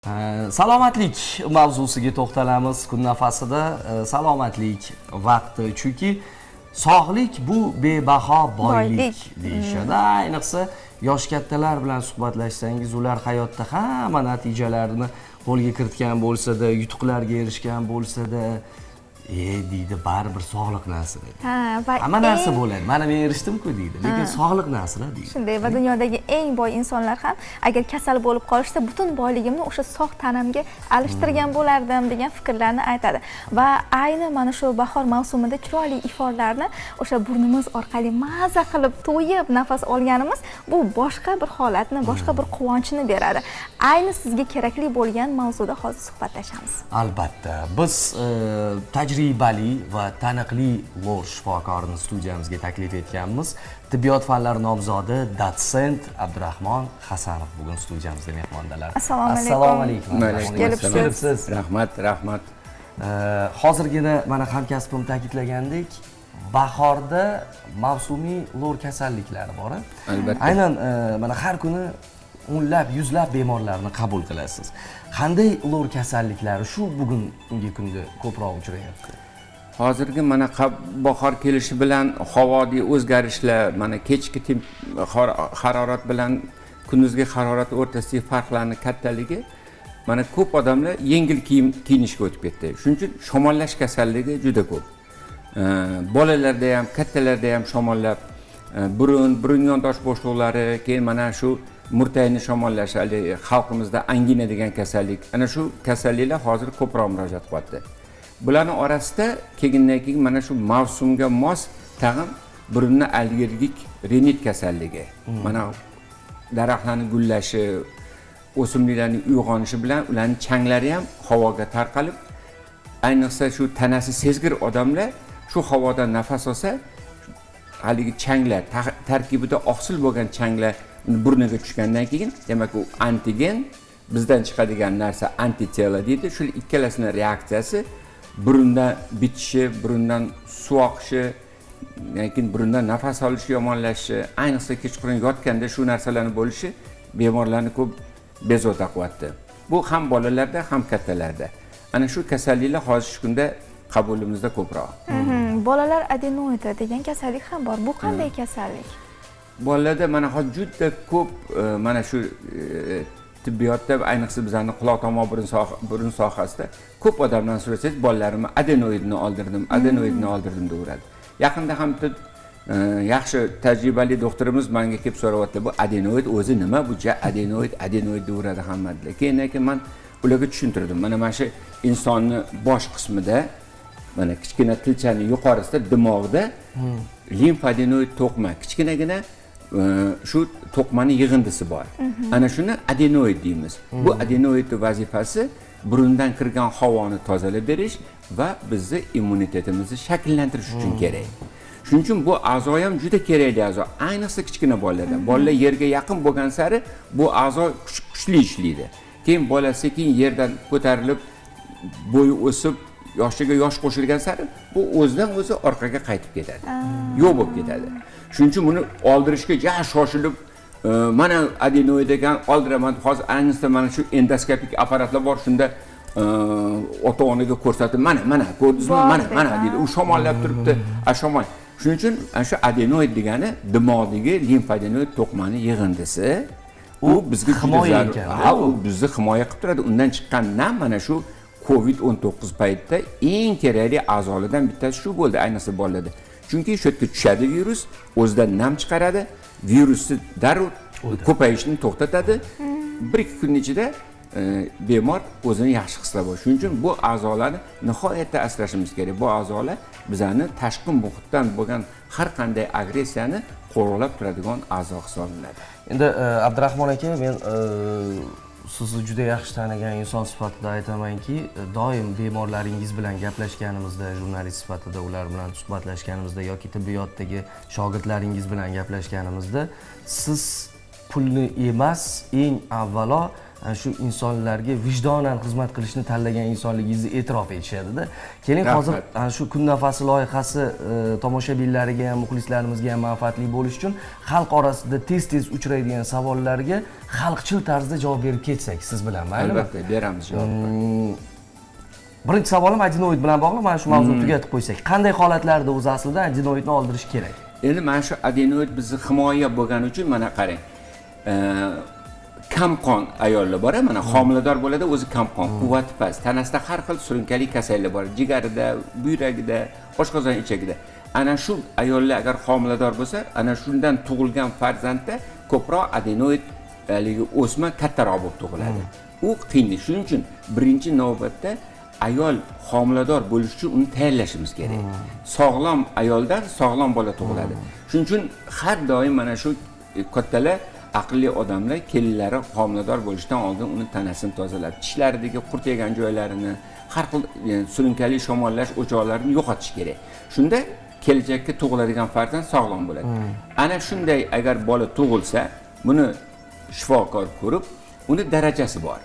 Salomatlik mavzusiga to'xtalamiz. Kun nafasida salomatlik vaqti, chunki sog'lik bu bebaho boylik deyishadi. Ayniqsa yosh kattalar bilan suhbatlashsangiz, ular hayotda hamma natijalarini qo'lga kiritgan bo'lsa-da, yutuqlarga erishgan bo'lsa-da, deydi, baribir sog'liq nasira. Hamma narsa bo'ladi. Mana men erishdim-ku deydi, lekin sog'liq nasira deydi. Shunday va dunyodagi eng boy insonlar ham agar kasal bo'lib qolishsa, butun boyligimni o'sha sog' tanamga alishtirgan bo'lardim degan fikrlarni aytadi. Va ayni mana shu bahor mavsumida chiroyli iforlarni o'sha burnimiz orqali maza qilib to'yib nafas olganimiz bu boshqa bir holatni, boshqa bir quvonchni beradi. Ayni sizga kerakli bo'lgan mavzuda hozir suhbatlashamiz. Albatta, biz tajribali va taniqli lor shifokorini studiyamizga taklif etganmiz. Tibbiyot fanlari nomzodi dotsent Abdurahmon Hasanov bugun studiyamizda mehmondalar. Assalomu alaykum. Kelibsiz. Rahmat. Hozirgina mana hamkasbim ta'kidlagandek, bahorda mavsumiy lor kasalliklari bor. Albatta. Aynan mana har kuni o'nlab, yuzlab bemorlarni qabul qilasiz. Qanday lor kasalliklari shu bugungi kunda ko'proq uchrayapti? Hozirgi mana bahor kelishi bilan havodagi o'zgarishlar, mana kechki harorat bilan kunduzgi harorat o'rtasidagi farqlarning kattaligi, mana ko'p odamlar yengil kiyim kiyinishga o'tib ketdi. Shuning uchun shamollash kasalligi juda ko'p. Bolalarda ham, kattalarda ham shamollab, burun yondosh bo'shliqlari, keyin mana shu murtayni shamollash, xalqimizda angina degan kasallik. Ana shu kasalliklar hozir ko'proq murojaat qilyapti. Bularning orasida keyin mana shu mavsumga mos tag'in burunni allergik rinit kasalligi. Mana daraxtlarning gullashi, o'simliklarning uyg'onishi bilan ularning changlari ham havoga tarqalib, ayniqsa shu tanasi sezgir odamlar shu havodan nafas olsa, haligi changlar tarkibida oqsil bo'lgan changlar burniga tushgandan keyin, demak u antigen, bizdan chiqadigan narsa antitela deydi. Shu ikkalasining reaksiyasi burundan bitishi, burundan suv oqishi, lekin burundan nafas olishi yomonlashishi, ayniqsa kechqurun yotganda shu narsalarning bo'lishi bemorlarni ko'p bezovta qilyapti. Bu ham bolalarda, ham kattalarda. Ana shu kasalliklar hozirgi kunda qabulimizda ko'proq. Bolalar adenoidi degan kasallik ham bor. Bu qanday kasallik? Bolalarda mana hozir juda ko'p mana shu tibbiyotda, ayniqsa bizning quloq tomoq burun sohasida ko'p odamdan so'rasangiz, bolalarimni adenoidni oldirdim deyveradi. Yaqinda ham yaxshi tajribali doktorimiz menga kelib so'rayapti, bu adenoid o'zi nima? Bu adenoid deyveradi hamma. Keyin men ularga tushuntirdim. Mana shu insonni bosh qismida, mana kichkina tilchaning yuqorisida, dimog'da limfadenoid to'qma, kichkinagina shu to'qmaning yig'indisi bor. Ana shuni adenoid deymiz. Bu adenoidning vazifasi burundan kirgan havoni tozalab berish va bizni immunitetimizni shakllantirish uchun kerak. Shuning uchun bu a'zo ham juda kerakli a'zo. Ayniqsa kichkina bolalarda. Bolalar yerga yaqin bo'lgan sari bu a'zo kuchli ishlaydi. Keyin bola sekin yerdan ko'tarilib, bo'yi o'sib, yoshiga yosh qo'shilgan sari bu o'zidan o'zi orqaga qaytib ketadi. Yo'q bo'lib ketadi. Shuning uchun buni oldirishga shoshilib, mana adenoid ekan, oldiraman. Hozir ayniqsa mana shu endoskopik apparatlar bor, shunda ota-onaga ko'rsatib, mana ko'rdingizmi? Mana deydi. U shamollab turibdi, shamol. Shuning uchun shu adenoid degani dimog'dagi limfadenoid to'qmaning yig'indisi. U bizga himoya ekan. U bizni himoya qilib turadi. Undan chiqqan nam mana shu COVID-19 paytida eng kerakli a'zolardan bittasi shu bo'ldi, ayniqsa bolalarda. Chunki shu yerga tushadi virus, o'zidan nam chiqaradi, virusni darrov ko'payishini to'xtatadi. 1-2 kun ichida bemor o'zini yaxshi his qiladi. Shuning uchun bu a'zolarni nihoyatda asrashimiz kerak. Bu a'zolar bizani tashqi muhitdan bo'lgan har qanday agressiyani qo'riqlab turadigan a'zo hisoblanadi. Endi Abdurahmon aka, men sizni juda yaxshi tanigan inson sifatida aytamanki, doim bemorlaringiz bilan gaplashganimizda, jurnalist sifatida ular bilan suhbatlashganimizda yoki tibbiyotdagi shogirdlaringiz bilan gaplashganimizda, siz pulni emas, eng avvalo shu insonlarga vijdonan xizmat qilishni tanlagan insonligingizni e'tirof etishadi-da. Keling, hozir shu kun nafasi loyihasi tomoshabinlariga ham, muxlislarimizga ham manfaatli bo'lish uchun xalq orasida tez-tez uchraydigan savollarga xalqchil tarzda javob berib ketsak siz bilan, maylimi? Albatta, beramiz javob. Birinchi savolim adenoid bilan bog'liq. Mana shu mavzuni tugatib qo'ysak, qanday holatlarda o'zi aslida adenoidni oldirish kerak? Endi mana shu adenoid bizni himoya bo'lgani uchun mana qarang. Kamqon ayollar bor, mana homilador bo'ladi, o'zi kamqon, quvvati past, tanasida har xil surunkali kasalliklar bor, jigarida, buyragida, oshqozon ichagida. Ana shu ayollar agar homilador bo'lsa, ana shundan tug'ilgan farzandda ko'proq adenoid o'sma kattaroq bo'lib tug'iladi. U qiyin. Shuning uchun birinchi navbatda ayol homilador bo'lish uchun uni tayyorlashimiz kerak. Sog'lom ayoldan sog'lom bola tug'iladi. Shuning uchun har doim mana shu kattalar, aqlli odamlar kelinlari homilador bo'lishdan oldin uni tanasini tozalab, tishlaridagi qurt yegan joylarini, har xil surunkali shamollash o'choqlarini yo'qotish kerak. Shunda kelajakda tug'iladigan farzand sog'lom bo'ladi. Ana shunday agar bola tug'ilsa, buni shifokor ko'rib, uni darajasi bor.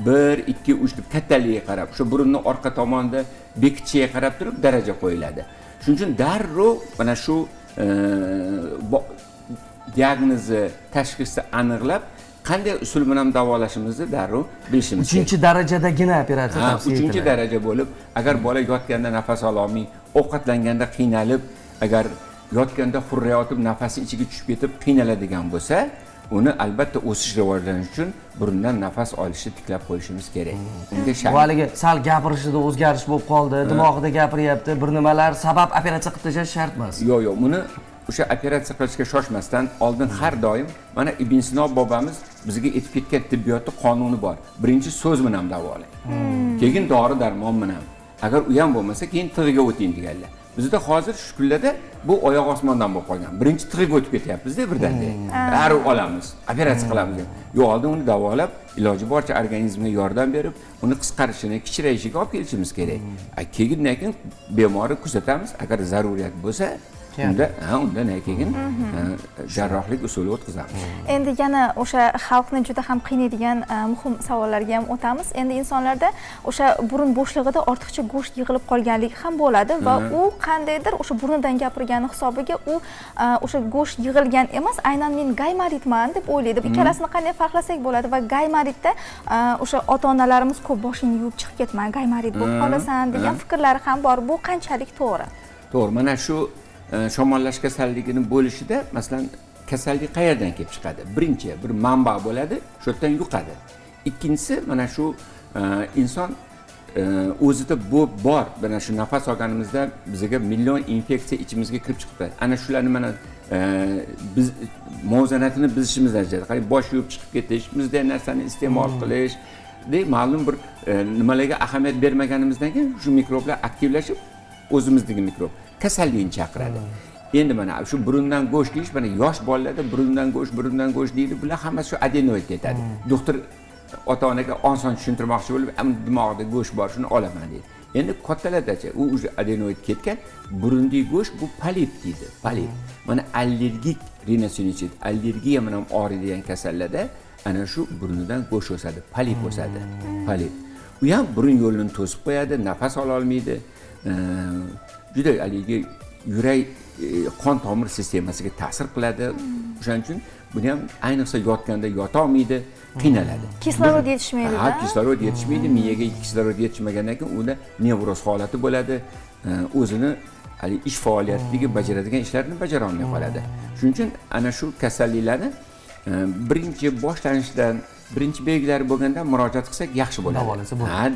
1, 2, 3 deb kattaligiga qarab, shu burunning orqa tomonida bekitishiga qarab turib daraja qo'yiladi. Shuning uchun darrov mana shu diagnozni, tashxisni aniqlab, qanday usul bilan davolashimizni darrov bilishimiz kerak. 3-darajadagina operatsiya tavsiya etiladi. 3-daraja bo'lib, agar bola yotganda nafas ola olmay, ovqatlanganda qiynalib, agar yotganda hurrayotib nafasi ichiga tushib ketib qiynaladigan bo'lsa, uni albatta o'sish rivojlanishi uchun burundan nafas olishni tiklab qo'yishimiz kerak. Unga shart. Valiga sal gapirishida o'zgarish bo'lib qoldi, dimog'ida gapiryapti, bir nimalar sabab operatsiya qilib tashlash shart emas. Yo'q, buni o'sha operatsiya qilishga shoshmasdan oldin har doim mana Ibn Sino bobomiz bizga aytib ketgan tibbiyotda qonuni bor. Birinchi so'z bilan davolang. Keyin dori darmon bilan. Agar u ham bo'lmasa, keyin tig'iga o'ting deganlar. Bizda hozir shu kunlarda bu oyoq osmondan bo'lib qolgan. Birinchi tig'iga o'tib ketyapmiz-da birdanda. Darrov olamiz, operatsiya qilamiz. Yo'q, oldin uni davolab, iloji boricha organizmga yordam berib, uni qisqarishini, kichrayishiga olib kelishimiz kerak. Keyin bemorni kuzatamiz, agar zaruriyat bo'lsa, undan keyin jarrohlik usuli o'tkazamiz. Endi yana o'sha xalqni juda ham qiynaydigan muhim savollarga ham o'tamiz. Endi insonlarda o'sha burun bo'shlig'ida ortiqcha go'sht yig'ilib qolganligi ham bo'ladi va u qandaydir o'sha burnidan gapirgani hisobiga u o'sha go'sht yig'ilgan emas, aynan men gaymaritman deb o'ylaydi. Ikkalasini qanday farqlasak bo'ladi va gaymaritda o'sha ota-onalarimiz ko'p boshingni yuvib chiqib ketma, gaymarit bo'lib qolasan degan fikrlari ham bor. Bu qanchalik to'g'ri? To'g'ri. Mana shu shamollash kasalligini bo'lishida masalan kasallik qayerdan kelib chiqadi? Birinchi bir manba bo'ladi, shu yerdan yuqadi. Ikkinchisi mana shu inson o'zida bu bor. Mana shu nafas olganimizda bizga million infeksiya ichimizga kirib chiqadi. Ana shularni mana biz muvozanatini buzishimiz darajada. Qarang, bosh yuvib chiqib ketish, bizda narsani iste'mol qilish, ma'lum bir nimalarga ahamiyat bermaganimizdan keyin shu mikroblar aktivlashib, o'zimizdagi mikrob kasallikni chaqiradi. Endi mana shu burundan go'sht deyish, mana yosh bolalarda burundan go'sht deydi, bular hammasi shu adenoid ketadi. Doktor ota-onaga oson tushuntirmoqchi bo'lib, dimog'ida go'sht bor, shuni olaman deydi. Endi kattalardacha u adenoid ketgan, burundagi go'sht bu polip deydi, polip. Mana allergik rinosinusit, allergiya bilan og'riydigan kasallarda ana shu burnidan go'sht o'sadi, polip o'sadi, polip. U ham burun yo'lini to'sib qo'yadi, nafas ola olmaydi. Juda haligi yurak qon tomir sistemasiga ta'sir qiladi. O'shaning uchun buni ham ayniqsa yotganda yota olmaydi, qiynaladi. Kislorod yetishmaydi. Kislorod yetishmaydi, miyaga kislorod yetishmagandan keyin unda nevroz holati bo'ladi. O'zini hali ish faoliyatidagi bajaradigan ishlarini bajara olmay qoladi. Shuning uchun ana shu kasalliklarni birinchi boshlanishidan, birinchi belgilari bo'lganda murojaat qilsak yaxshi bo'ladi.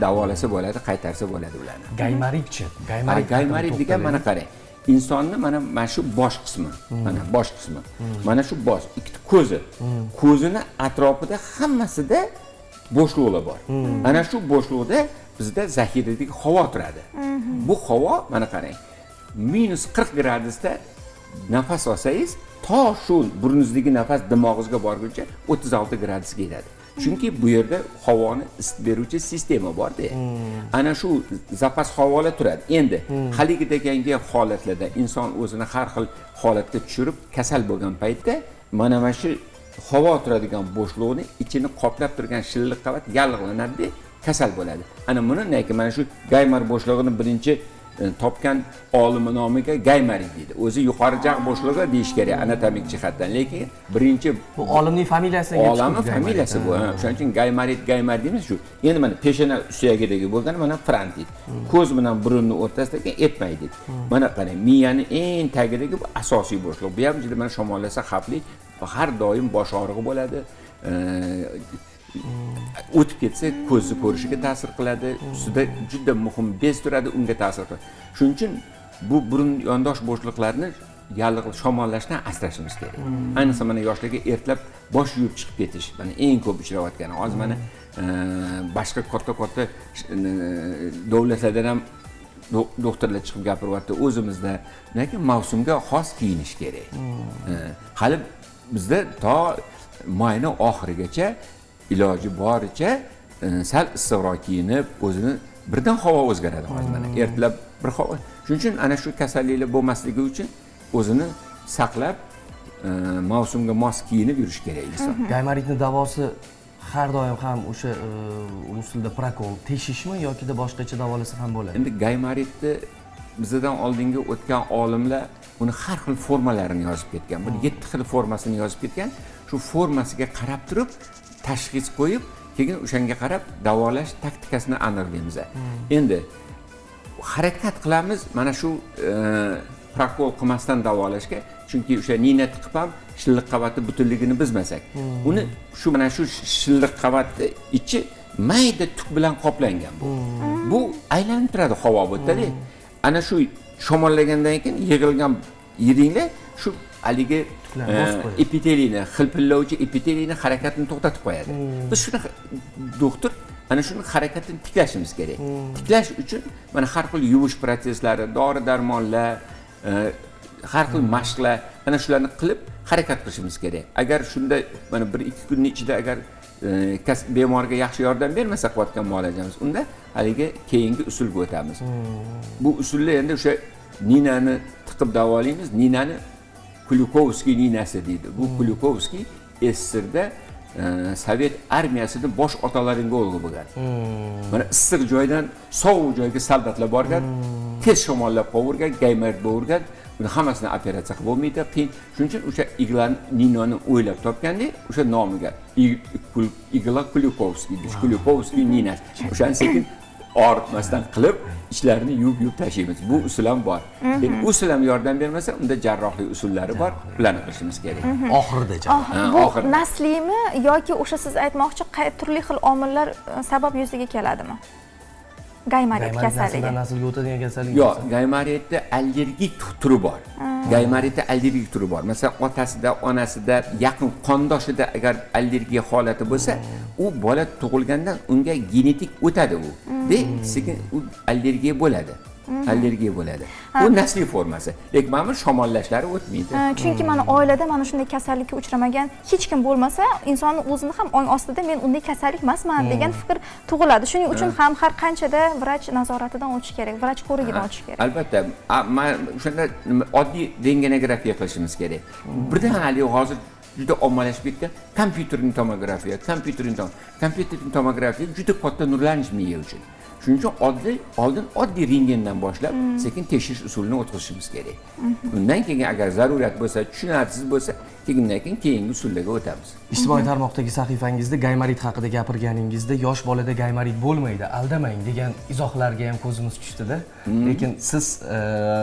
Davolasa bo'ladi, qaytarsa bo'ladi ularni. Gaymaritchi. Gaymarit degan mana qarang. Insonni mana shu bosh qismi, mana bosh qismi. Mana shu bosh, ikkita ko'zi. Ko'zini atrofida hammasida bo'shliqlar bor. Ana shu bo'shliqda bizda zaxiradagi havo turadi. Bu havo mana qarang. -40 gradusda nafas olsangiz, to shu burningizdagi nafas dimog'ingizga borguncha 36 gradusga yetadi. Chunki bu yerda havoni isitib beruvchi sistema bor-da. Ana shu zapas havolar turadi. Endi haligidagi holatlarda inson o'zini har xil holatga tushirib kasal bo'lgan paytda mana shu havo turadigan bo'shliqni ichini qoplab turgan shilliq qavat yallig'lanadi, kasal bo'ladi. Ana buni nega mana shu gaymar bo'shlig'ini birinchi topgan olimi nomiga gaymarit deydi. O'zi yuqori jag' bo'shlig'i deyish kerak anatomik jihatdan, lekin birinchi bu olimning familiyasiga olami familiyasi bu. O'shaning uchun gaymarit deymiz shu. Endi mana peshona suyagidagi bo'lgan mana frontit. Ko'z bilan burunning o'rtasidagi etmaydi. Mana qarang, miyani eng tagidagi bu asosiy bo'shliq. Bu ham juda mana shamollasa xavfli, har doim bosh og'rig'i bo'ladi. O'tib ketsa ko'zni ko'rishiga ta'sir qiladi, ustida juda muhim bez turadi, unga ta'sir qiladi. Shuning uchun bu burun yondosh bo'shliqlarni shamollashdan asrashimiz kerak. Ayniqsa mana yoshlarga ertalab bosh yuvib chiqib ketish, mana eng ko'p uchrayotgani. Hozir mana boshqa katta davlatlardan ham doktorlar chiqib gapiryapti. O'zimizda nega mavsumga xos kiyinish kerak. Hali bizda to mayni oxirigacha iloji boricha sal issiqroq kiyinib, o'zini birdan havo o'zgaradi hozir mana. Ertalab bir havo. Shuning uchun ana shu kasalliklar bo'lmasligi uchun o'zini saqlab, mavsumga mos kiyinib yurish kerak inson. Gaymaritning davosi har doim ham o'sha usulda prokol, teshishmi yokida boshqacha davolasa ham bo'ladi? Endi gaymaritni bizdan oldingi o'tgan olimlar uni har xil formalarini yozib ketgan. Bu 7 xil formasini yozib ketgan. Shu formasiga qarab turib tashxis qo'yib, keyin o'shanga qarab davolash taktikasini aniqlaymiz. Endi harakat qilamiz mana shu prokol qilmasdan davolashga, chunki o'sha nina tiqib ham shilliq qavatni butunligini bilmasak, uni shu mana shu shilliq qavatni ichi mayda tuk bilan qoplangan bu. Bu aylanib turadi havo bo'tadi. Ana shu shamollagandan keyin yig'ilgan yeringlar shu haligi epiteliyni, xilpillovchi epiteliyni harakatini to'xtatib qo'yadi. Biz shuni doktor ana shuni harakatini tiklashimiz kerak. Tiklash uchun mana har xil yuvish prosesslari, dori-darmonlar, har xil mashqlar, ana shularni qilib harakat qilishimiz kerak. Agar shunda mana 1-2 kunning ichida agar bemorga yaxshi yordam bermasa qilayotgan muolajamiz, unda haligi keyingi usulga o'tamiz. Bu usullar endi o'sha ninani tiqib davolaymiz. Ninani Kulyukovskiy ninasi deydi. Bu Kulyukovskiy SSRda Sovet armiyasida bosh otalaringa o'lg'i bo'lgan. Mana issiq joydan sovuq joyga soldatlar borgan, tez shamollab qovurgan, gaymarit bo'rgan. Buni hammasini operatsiya qilib bo'lmaydi, qiyin. Shuning uchun o'sha iglan ninoni o'ylab topganda, o'sha nomiga igla Kulyukovskiy, Kulyukovskiy ninasi. O'shani sekin og'ritmasdan qilib, ichlarini yuvib tashlaymiz. Bu usul ham bor. Endi usul ham yordam bermasa, unda jarrohlik usullari bor, ularni qilishimiz kerak. Oxirida jarroh. Bu nasliymi yoki o'sha siz aytmoqchi turli xil omillar sabab yuzaga keladimi? Gaymarit kasalligi. Naslga o'tadigan kasallik. Yo'q, gaymaritda allergik turi bor. Gaymaritda allergik turi bor. Masalan, otasida, onasida, yaqin qondoshida agar allergiya holati bo'lsa, u bola tug'ilgandan unga genetik o'tadi u. Sekin u allergiya bo'ladi. Allergiya bo'ladi. Bu nasliy formasi. Lekin mana shamollashlari o'tmaydi. Chunki mana oilada mana shunday kasallikka uchramagan hech kim bo'lmasa, insonning o'zini ham ong ostida men unday kasallik emasman degan fikr tug'iladi. Shuning uchun ham har qanchada vrach nazoratidan o'tish kerak, vrach ko'rigidan o'tish kerak. Albatta, o'shanda oddiy rentgenografiya qilishimiz kerak. Birdan hali hozir juda ommalashib ketgan kompyuterning tomografiya, kompyuterning tomografiya juda katta nurlanish miya uchun. Shuning uchun oldin oddiy rentgendan boshlab sekin tekshirish usulini o'tkazishimiz kerak. Undan keyin agar zarurat bo'lsa, tushunarsiz bo'lsa, keyingi usullarga o'tamiz. Ijtimoiy tarmoqdagi sahifangizda gaymarit haqida gapirganingizda yosh bolada gaymarit bo'lmaydi, aldamang degan izohlarga ham ko'zimiz tushdi-da. Lekin siz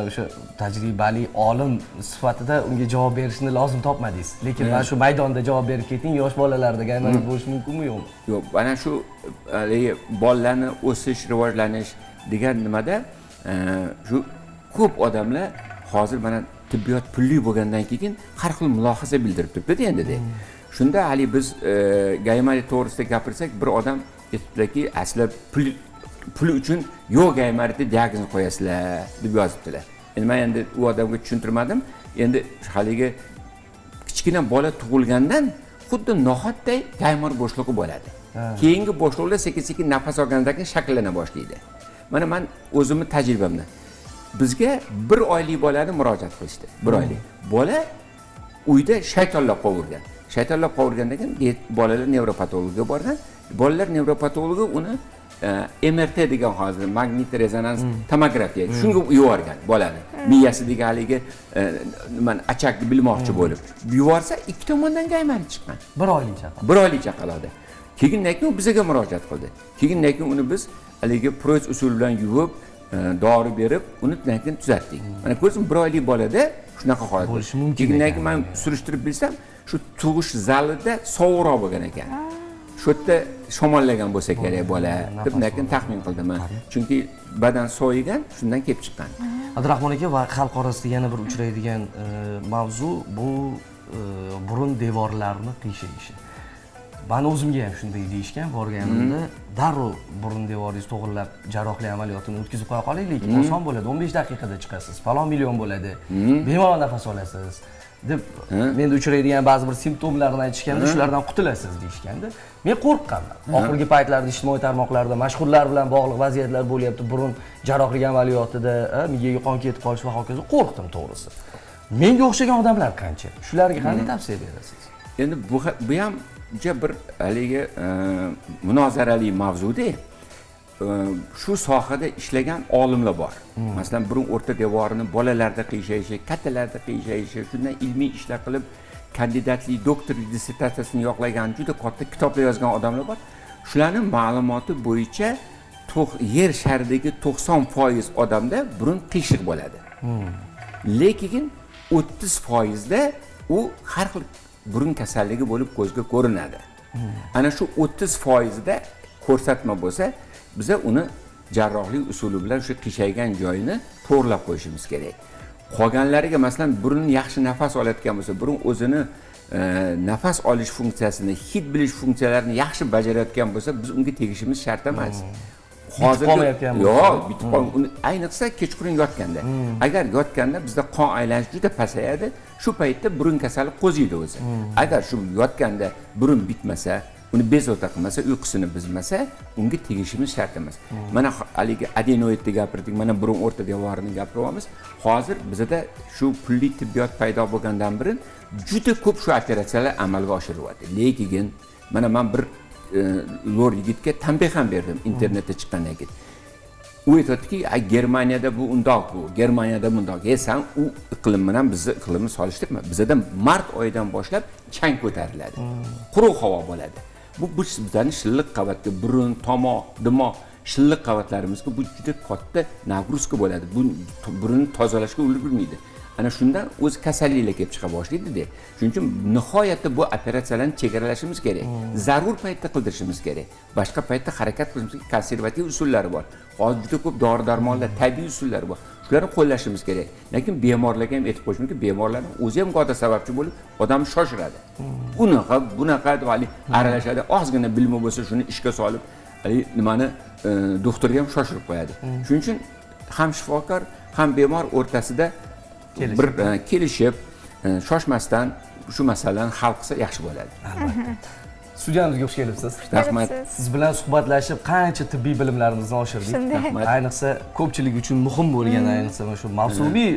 o'sha tajribali olim sifatida unga javob berishni lozim topmadingiz. Lekin mana shu maydonda javob berib keting, yosh bolalarda gaymarit bo'lishi mumkinmi yo'qmi? Yo'q, mana shu bolalarni o'sish, rivojlanish degan nimada shu ko'p odamlar hozir mana tibbiyot pulli bo'lgandan keyin har xil mulohaza bildirib turibdi endi. Shunda hali biz gaymarit to'g'risida gapirsak, bir odam aytibdiki, aslida pul uchun yo'q gaymaritni diagnoz qo'yasizlar deb yozibdilar. Endi men endi u odamga tushuntirmadim. Endi haligi kichkina bola tug'ilgandan xuddi nohotday gaymar bo'shlig'i bo'ladi. Keyingi bo'shliqlar sekin-sekin nafas olgandan keyin shakllana boshlaydi. Mana men o'zimning tajribamdan bizga 1 oylik bolani murojaat qilishdi. 1 oylik. Bola uyda shaytonlab qovurgan. shaytonlar qovurgandan keyin bolalar nevropatologiga borgan. Bolalar nevropatologi uni MRT degan hozir magnit rezonans tomografiya shunga yuborgan bolani. Miyasidagi haligi nimani achakni bilmoqchi bo'lib. Yuborsa ikki tomondan gaymanib chiqqan. 1 oylik chaqaloq. 1 oylik chaqaloqda. Keyindan keyin u bizga murojaat qildi. Keyindan keyin uni biz haligi Proyes usuli bilan yuvib, dori berib, uni keyin tuzatdik. Mana ko'rsin 1 oylik bolada shunaqa holat bo'lishi mumkin. Keyindan keyin men surishtirib bilsam, shu tug'ish zalida sovuqroq bo'lgan ekan. Shu yerda shamollagan bo'lsa kerak bola deb lekin taxmin qildim. Chunki badan sovigan, shundan kelib chiqqan. Abdurahmon aka va xalq orasida yana bir uchraydigan mavzu bu burun devorlarini qiyshayishi. Mani o'zimga ham shunday deyishgan, borganimda darrov burun devoringizni to'g'rilab jarrohlik amaliyotini o'tkazib qo'ya qolaylik, oson bo'ladi, 15 daqiqada chiqasiz, falon million bo'ladi, bemalol nafas olasiz deb menda uchraydigan ba'zi bir simptomlarni aytishganda shulardan qutulasiz deyishganda, men qo'rqqanman. Oxirgi paytlarda ijtimoiy tarmoqlarda mashhurlar bilan bog'liq vaziyatlar bo'lyapti, burun jarrohlik amaliyotida miyaga qon ketib qolish va hokazo, qo'rqdim to'g'risi. Menga o'xshagan odamlar qancha? Shularga qanday tavsiya berasiz? Endi bu ham bir haligi munozarali mavzuda. Shu sohada ishlagan olimlar bor. Masalan, burun o'rta devorini bolalarda qiyshayishi, kattalarda qiyshayishi, shundan ilmiy ishlar qilib, kandidatlik, doktorlik dissertatsiyasini yoqlagan juda katta kitoblar yozgan odamlar bor. Shularning ma'lumoti bo'yicha yer sharidagi 90% odamda burun qiyshiq bo'ladi. Lekin 30% da u har xil burun kasalligi bo'lib ko'zga ko'rinadi. Ana shu 30% da ko'rsatma bo'lsa, biz uni jarrohlik usuli bilan shu qiyshaygan joyini to'g'rilab qo'yishimiz kerak. Qolganlariga masalan burun yaxshi nafas olayotgan bo'lsa, burun o'zini nafas olish funksiyasini, hid bilish funksiyalarini yaxshi bajarayotgan bo'lsa, biz unga tegishimiz shart emas. Hozir yo'q, bitib qolgan. Uni ayniqsa kechqurun yotganda. Agar yotganda bizda qon aylanishi juda pasayadi, shu paytda burun kasali qo'ziydi o'zi. Agar shu yotganda burun bitmasa, uni bezovta qilmasa, uyqusini buzmasa, unga tegishimiz shart emas. Mana haligi adenoidni gapirdik, mana burun o'rta devorini gapiryapmiz. Hozir bizda shu pulli tibbiyot paydo bo'lgandan beri juda ko'p shu operatsiyalar amalga oshirilyapti. Lekin mana men bir zo'r yigitga tanbeh ham berdim internetda chiqqandan keyin. U aytadiki, Germaniyada bu undoq, bu Germaniyada bundoq. Sen u iqlim bilan bizni iqlimni solishtirma. Bizda mart oyidan boshlab chang ko'tariladi. Quruq havo bo'ladi. Bu bizning shilliq qavatga, burun, tomoq, dimoq, shilliq qavatlarimizga bu juda katta nagruzka bo'ladi. Bu burunni tozalashga ulgurmaydi. Ana shundan o'z kasalliklar kelib chiqa boshlaydi-da. Shuning uchun nihoyatda bu operatsiyalarni chegaralashimiz kerak. Zarur paytda qildirishimiz kerak. Boshqa paytda harakat qilishimiz kerak. Konservativ usullari bor. Hozir juda ko'p dori-darmonlar, tabiiy usullar bor. Shularni qo'llashimiz kerak. Lekin bemorlarga ham aytib qo'yishim kerak, bemorlarning o'zi ham g'oda sababchi bo'lib, odamni shoshiradi. Bunaqa deb aralashadi. Ozgina bilmi bo'lsa shuni ishga solib, nimani doktorga ham shoshirib qo'yadi. Shuning uchun ham shifokor, ham bemor o'rtasida bir kelishib, shoshmasdan shu masalani hal qilsa yaxshi bo'ladi. Albatta. Studiyamizga xush kelibsiz. Rahmat. Siz bilan suhbatlashib qancha tibbiy bilimlarimizni oshirdik. Ayniqsa ko'pchilik uchun muhim bo'lgan, ayniqsa shu mavsumiy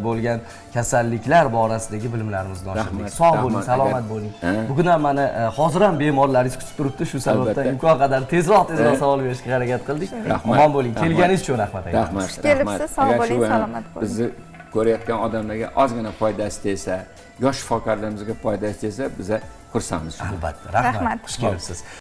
bo'lgan kasalliklar borasidagi bilimlarimizni oshirdik. Sog' bo'ling, salomat bo'ling. Bugun ham mana hozir ham bemorlaringiz kutib turibdi, shu sababdan imkon qadar tezroq savol berishga harakat qildik. Omon bo'ling. Kelganingiz uchun rahmat aytamiz. Rahmat. Kelibsiz, sog' bo'ling, salomat bo'ling. Bizni ko'rayotgan odamlarga ozgina foydasi tegsa, yosh shifokorlarimizga foydasi tegsa, biz xursandmiz. Albatta, rahmat. Xush kelibsiz.